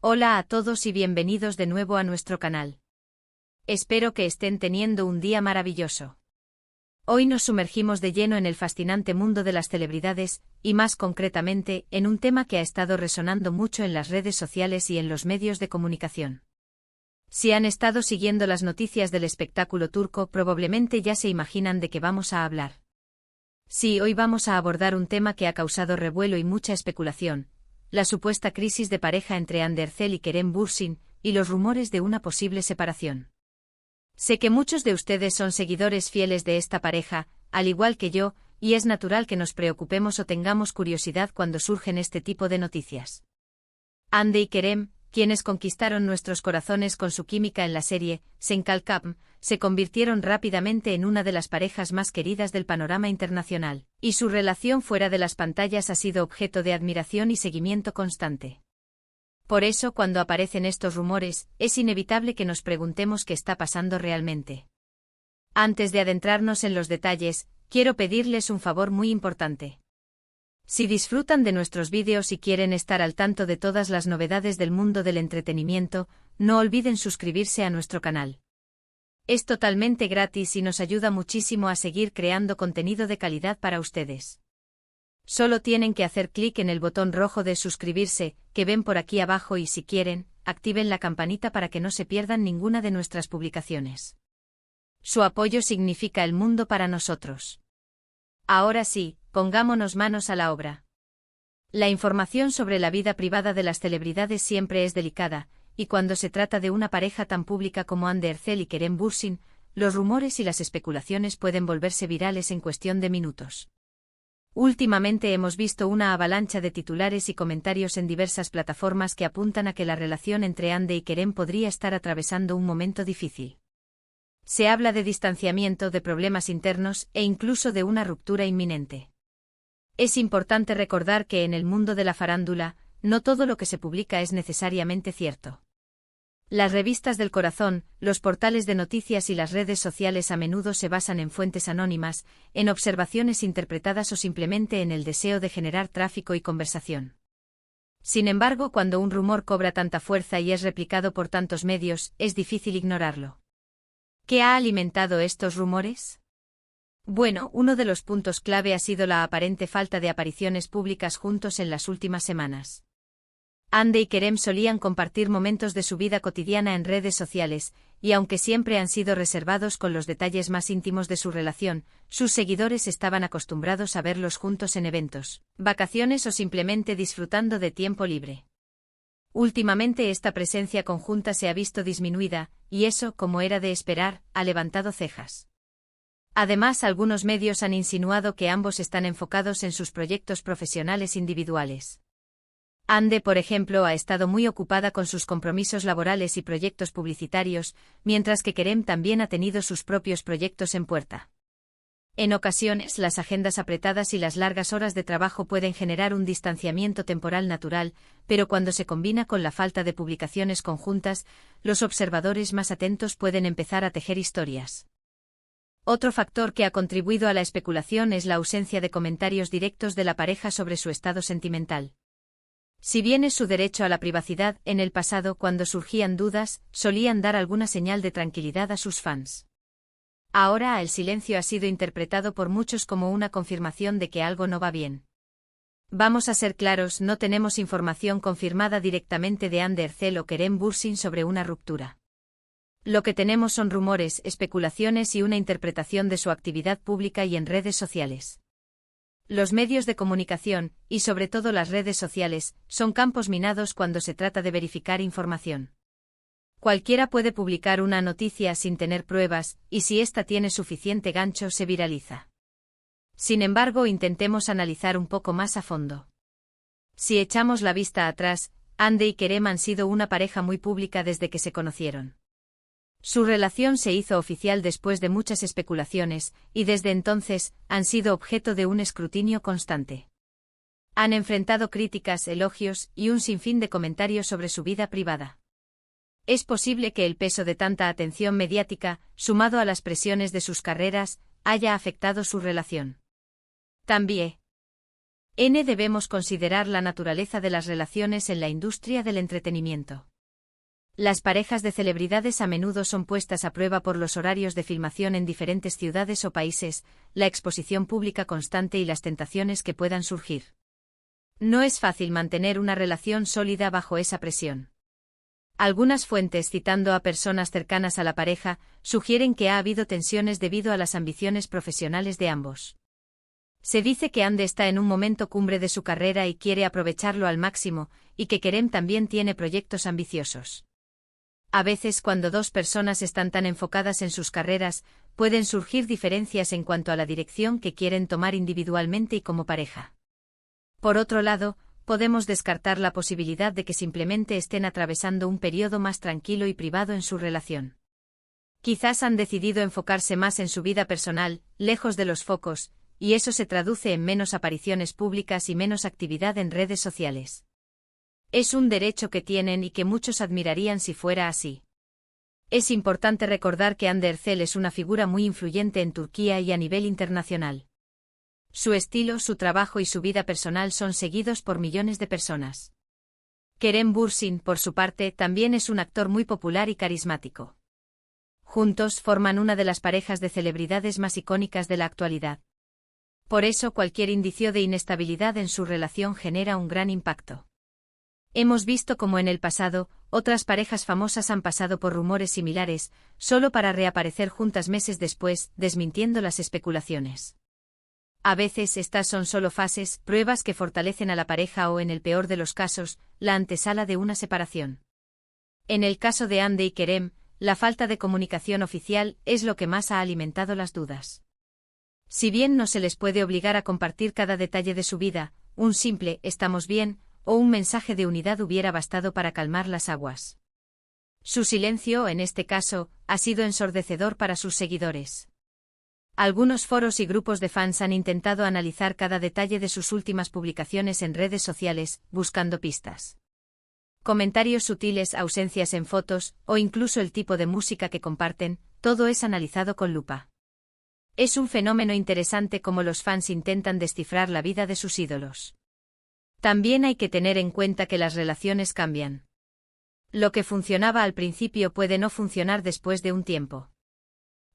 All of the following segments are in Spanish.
Hola a todos y bienvenidos de nuevo a nuestro canal. Espero que estén teniendo un día maravilloso. Hoy nos sumergimos de lleno en el fascinante mundo de las celebridades, y más concretamente, en un tema que ha estado resonando mucho en las redes sociales y en los medios de comunicación. Si han estado siguiendo las noticias del espectáculo turco, probablemente ya se imaginan de qué vamos a hablar. Sí, hoy vamos a abordar un tema que ha causado revuelo y mucha especulación: la supuesta crisis de pareja entre Hande Erçel y Kerem Bürsin, y los rumores de una posible separación. Sé que muchos de ustedes son seguidores fieles de esta pareja, al igual que yo, y es natural que nos preocupemos o tengamos curiosidad cuando surgen este tipo de noticias. Hande y Kerem, quienes conquistaron nuestros corazones con su química en la serie Sen Kalkam, se convirtieron rápidamente en una de las parejas más queridas del panorama internacional, y su relación fuera de las pantallas ha sido objeto de admiración y seguimiento constante. Por eso, cuando aparecen estos rumores, es inevitable que nos preguntemos qué está pasando realmente. Antes de adentrarnos en los detalles, quiero pedirles un favor muy importante. Si disfrutan de nuestros vídeos y quieren estar al tanto de todas las novedades del mundo del entretenimiento, no olviden suscribirse a nuestro canal. Es totalmente gratis y nos ayuda muchísimo a seguir creando contenido de calidad para ustedes. Solo tienen que hacer clic en el botón rojo de suscribirse, que ven por aquí abajo, y si quieren, activen la campanita para que no se pierdan ninguna de nuestras publicaciones. Su apoyo significa el mundo para nosotros. Ahora sí, pongámonos manos a la obra. La información sobre la vida privada de las celebridades siempre es delicada, y cuando se trata de una pareja tan pública como Hande Erçel y Kerem Bürsin, los rumores y las especulaciones pueden volverse virales en cuestión de minutos. Últimamente hemos visto una avalancha de titulares y comentarios en diversas plataformas que apuntan a que la relación entre Hande y Kerem podría estar atravesando un momento difícil. Se habla de distanciamiento, de problemas internos e incluso de una ruptura inminente. Es importante recordar que en el mundo de la farándula, no todo lo que se publica es necesariamente cierto. Las revistas del corazón, los portales de noticias y las redes sociales a menudo se basan en fuentes anónimas, en observaciones interpretadas o simplemente en el deseo de generar tráfico y conversación. Sin embargo, cuando un rumor cobra tanta fuerza y es replicado por tantos medios, es difícil ignorarlo. ¿Qué ha alimentado estos rumores? Bueno, uno de los puntos clave ha sido la aparente falta de apariciones públicas juntos en las últimas semanas. Hande y Kerem solían compartir momentos de su vida cotidiana en redes sociales, y aunque siempre han sido reservados con los detalles más íntimos de su relación, sus seguidores estaban acostumbrados a verlos juntos en eventos, vacaciones o simplemente disfrutando de tiempo libre. Últimamente esta presencia conjunta se ha visto disminuida, y eso, como era de esperar, ha levantado cejas. Además, algunos medios han insinuado que ambos están enfocados en sus proyectos profesionales individuales. Hande, por ejemplo, ha estado muy ocupada con sus compromisos laborales y proyectos publicitarios, mientras que Kerem también ha tenido sus propios proyectos en puerta. En ocasiones, las agendas apretadas y las largas horas de trabajo pueden generar un distanciamiento temporal natural, pero cuando se combina con la falta de publicaciones conjuntas, los observadores más atentos pueden empezar a tejer historias. Otro factor que ha contribuido a la especulación es la ausencia de comentarios directos de la pareja sobre su estado sentimental. Si bien es su derecho a la privacidad, en el pasado, cuando surgían dudas, solían dar alguna señal de tranquilidad a sus fans. Ahora el silencio ha sido interpretado por muchos como una confirmación de que algo no va bien. Vamos a ser claros, no tenemos información confirmada directamente de Hande Erçel o Kerem Bürsin sobre una ruptura. Lo que tenemos son rumores, especulaciones y una interpretación de su actividad pública y en redes sociales. Los medios de comunicación, y sobre todo las redes sociales, son campos minados cuando se trata de verificar información. Cualquiera puede publicar una noticia sin tener pruebas, y si ésta tiene suficiente gancho se viraliza. Sin embargo, intentemos analizar un poco más a fondo. Si echamos la vista atrás, Hande y Kerem han sido una pareja muy pública desde que se conocieron. Su relación se hizo oficial después de muchas especulaciones, y desde entonces, han sido objeto de un escrutinio constante. Han enfrentado críticas, elogios, y un sinfín de comentarios sobre su vida privada. Es posible que el peso de tanta atención mediática, sumado a las presiones de sus carreras, haya afectado su relación. También Debemos considerar la naturaleza de las relaciones en la industria del entretenimiento. Las parejas de celebridades a menudo son puestas a prueba por los horarios de filmación en diferentes ciudades o países, la exposición pública constante y las tentaciones que puedan surgir. No es fácil mantener una relación sólida bajo esa presión. Algunas fuentes, citando a personas cercanas a la pareja, sugieren que ha habido tensiones debido a las ambiciones profesionales de ambos. Se dice que Ande está en un momento cumbre de su carrera y quiere aprovecharlo al máximo, y que Kerem también tiene proyectos ambiciosos. A veces, cuando dos personas están tan enfocadas en sus carreras, pueden surgir diferencias en cuanto a la dirección que quieren tomar individualmente y como pareja. Por otro lado, podemos descartar la posibilidad de que simplemente estén atravesando un periodo más tranquilo y privado en su relación. Quizás han decidido enfocarse más en su vida personal, lejos de los focos, y eso se traduce en menos apariciones públicas y menos actividad en redes sociales. Es un derecho que tienen y que muchos admirarían si fuera así. Es importante recordar que Hande Erçel es una figura muy influyente en Turquía y a nivel internacional. Su estilo, su trabajo y su vida personal son seguidos por millones de personas. Kerem Bürsin, por su parte, también es un actor muy popular y carismático. Juntos forman una de las parejas de celebridades más icónicas de la actualidad. Por eso cualquier indicio de inestabilidad en su relación genera un gran impacto. Hemos visto cómo en el pasado, otras parejas famosas han pasado por rumores similares, solo para reaparecer juntas meses después, desmintiendo las especulaciones. A veces estas son solo fases, pruebas que fortalecen a la pareja o, en el peor de los casos, la antesala de una separación. En el caso de Hande y Kerem, la falta de comunicación oficial es lo que más ha alimentado las dudas. Si bien no se les puede obligar a compartir cada detalle de su vida, un simple «estamos bien» o un mensaje de unidad hubiera bastado para calmar las aguas. Su silencio, en este caso, ha sido ensordecedor para sus seguidores. Algunos foros y grupos de fans han intentado analizar cada detalle de sus últimas publicaciones en redes sociales, buscando pistas. Comentarios sutiles, ausencias en fotos, o incluso el tipo de música que comparten, todo es analizado con lupa. Es un fenómeno interesante cómo los fans intentan descifrar la vida de sus ídolos. También hay que tener en cuenta que las relaciones cambian. Lo que funcionaba al principio puede no funcionar después de un tiempo.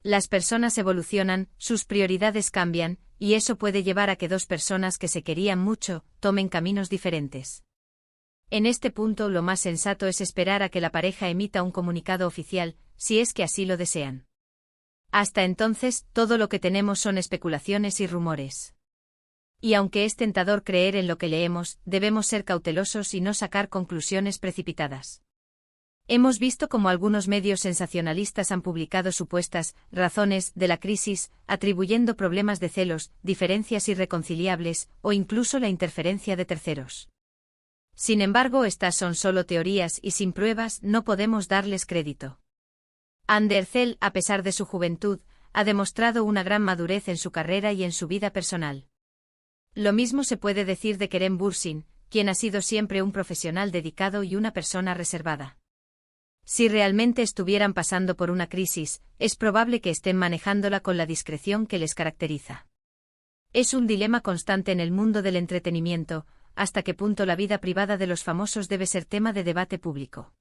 Las personas evolucionan, sus prioridades cambian, y eso puede llevar a que dos personas que se querían mucho, tomen caminos diferentes. En este punto lo más sensato es esperar a que la pareja emita un comunicado oficial, si es que así lo desean. Hasta entonces, todo lo que tenemos son especulaciones y rumores. Y aunque es tentador creer en lo que leemos, debemos ser cautelosos y no sacar conclusiones precipitadas. Hemos visto cómo algunos medios sensacionalistas han publicado supuestas razones de la crisis, atribuyendo problemas de celos, diferencias irreconciliables, o incluso la interferencia de terceros. Sin embargo, estas son solo teorías y sin pruebas no podemos darles crédito. Hande Erçel, a pesar de su juventud, ha demostrado una gran madurez en su carrera y en su vida personal. Lo mismo se puede decir de Kerem Bürsin, quien ha sido siempre un profesional dedicado y una persona reservada. Si realmente estuvieran pasando por una crisis, es probable que estén manejándola con la discreción que les caracteriza. Es un dilema constante en el mundo del entretenimiento, hasta qué punto la vida privada de los famosos debe ser tema de debate público.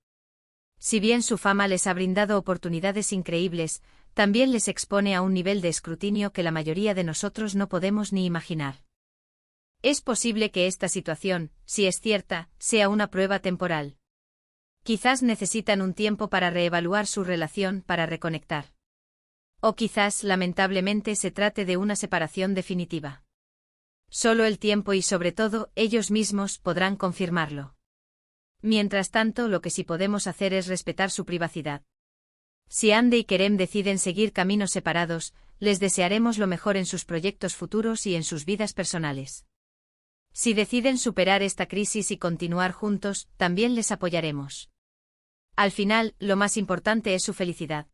Si bien su fama les ha brindado oportunidades increíbles, también les expone a un nivel de escrutinio que la mayoría de nosotros no podemos ni imaginar. Es posible que esta situación, si es cierta, sea una prueba temporal. Quizás necesitan un tiempo para reevaluar su relación, para reconectar. O quizás, lamentablemente, se trate de una separación definitiva. Solo el tiempo y, sobre todo, ellos mismos podrán confirmarlo. Mientras tanto, lo que sí podemos hacer es respetar su privacidad. Si Hande y Kerem deciden seguir caminos separados, les desearemos lo mejor en sus proyectos futuros y en sus vidas personales. Si deciden superar esta crisis y continuar juntos, también les apoyaremos. Al final, lo más importante es su felicidad.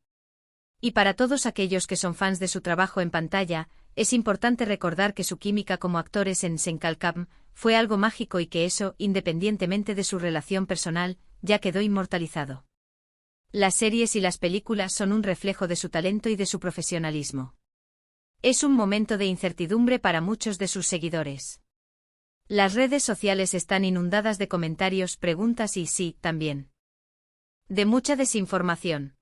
Y para todos aquellos que son fans de su trabajo en pantalla, es importante recordar que su química como actores en Senkalkam fue algo mágico y que eso, independientemente de su relación personal, ya quedó inmortalizado. Las series y las películas son un reflejo de su talento y de su profesionalismo. Es un momento de incertidumbre para muchos de sus seguidores. Las redes sociales están inundadas de comentarios, preguntas y sí, también, de mucha desinformación.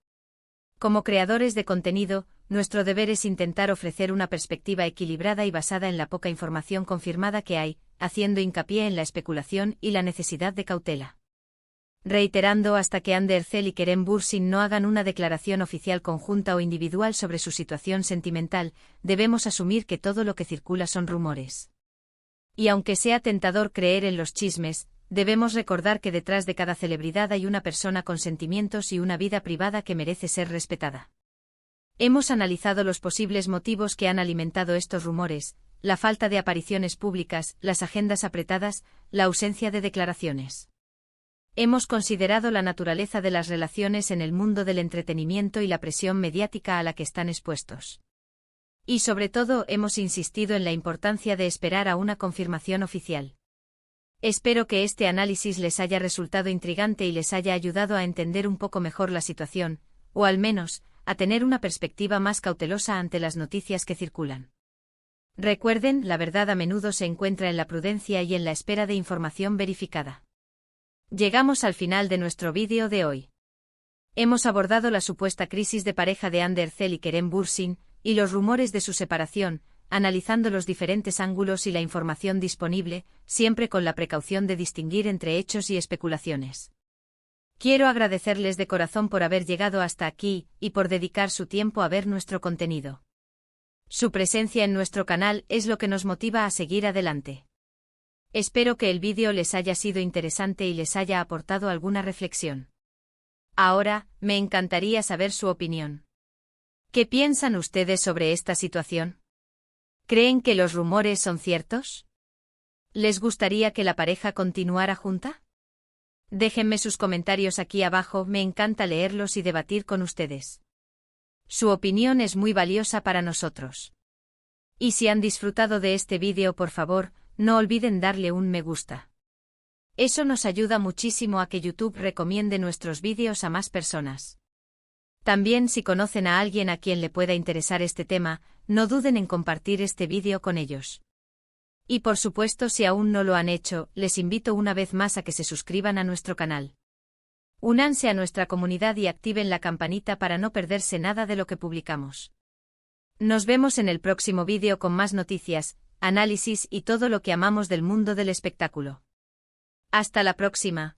Como creadores de contenido, nuestro deber es intentar ofrecer una perspectiva equilibrada y basada en la poca información confirmada que hay, haciendo hincapié en la especulación y la necesidad de cautela. Reiterando hasta que Andercel y Kerem Bürsin no hagan una declaración oficial conjunta o individual sobre su situación sentimental, debemos asumir que todo lo que circula son rumores. Y aunque sea tentador creer en los chismes, debemos recordar que detrás de cada celebridad hay una persona con sentimientos y una vida privada que merece ser respetada. Hemos analizado los posibles motivos que han alimentado estos rumores: la falta de apariciones públicas, las agendas apretadas, la ausencia de declaraciones. Hemos considerado la naturaleza de las relaciones en el mundo del entretenimiento y la presión mediática a la que están expuestos. Y sobre todo hemos insistido en la importancia de esperar a una confirmación oficial. Espero que este análisis les haya resultado intrigante y les haya ayudado a entender un poco mejor la situación, o al menos, a tener una perspectiva más cautelosa ante las noticias que circulan. Recuerden, la verdad a menudo se encuentra en la prudencia y en la espera de información verificada. Llegamos al final de nuestro vídeo de hoy. Hemos abordado la supuesta crisis de pareja de Andercel y Kerem Bürsin, y los rumores de su separación, analizando los diferentes ángulos y la información disponible, siempre con la precaución de distinguir entre hechos y especulaciones. Quiero agradecerles de corazón por haber llegado hasta aquí, y por dedicar su tiempo a ver nuestro contenido. Su presencia en nuestro canal es lo que nos motiva a seguir adelante. Espero que el vídeo les haya sido interesante y les haya aportado alguna reflexión. Ahora, me encantaría saber su opinión. ¿Qué piensan ustedes sobre esta situación? ¿Creen que los rumores son ciertos? ¿Les gustaría que la pareja continuara junta? Déjenme sus comentarios aquí abajo, me encanta leerlos y debatir con ustedes. Su opinión es muy valiosa para nosotros. Y si han disfrutado de este vídeo, por favor, no olviden darle un me gusta. Eso nos ayuda muchísimo a que YouTube recomiende nuestros vídeos a más personas. También, si conocen a alguien a quien le pueda interesar este tema, no duden en compartir este vídeo con ellos. Y por supuesto, si aún no lo han hecho, les invito una vez más a que se suscriban a nuestro canal. Únanse a nuestra comunidad y activen la campanita para no perderse nada de lo que publicamos. Nos vemos en el próximo vídeo con más noticias, análisis y todo lo que amamos del mundo del espectáculo. Hasta la próxima.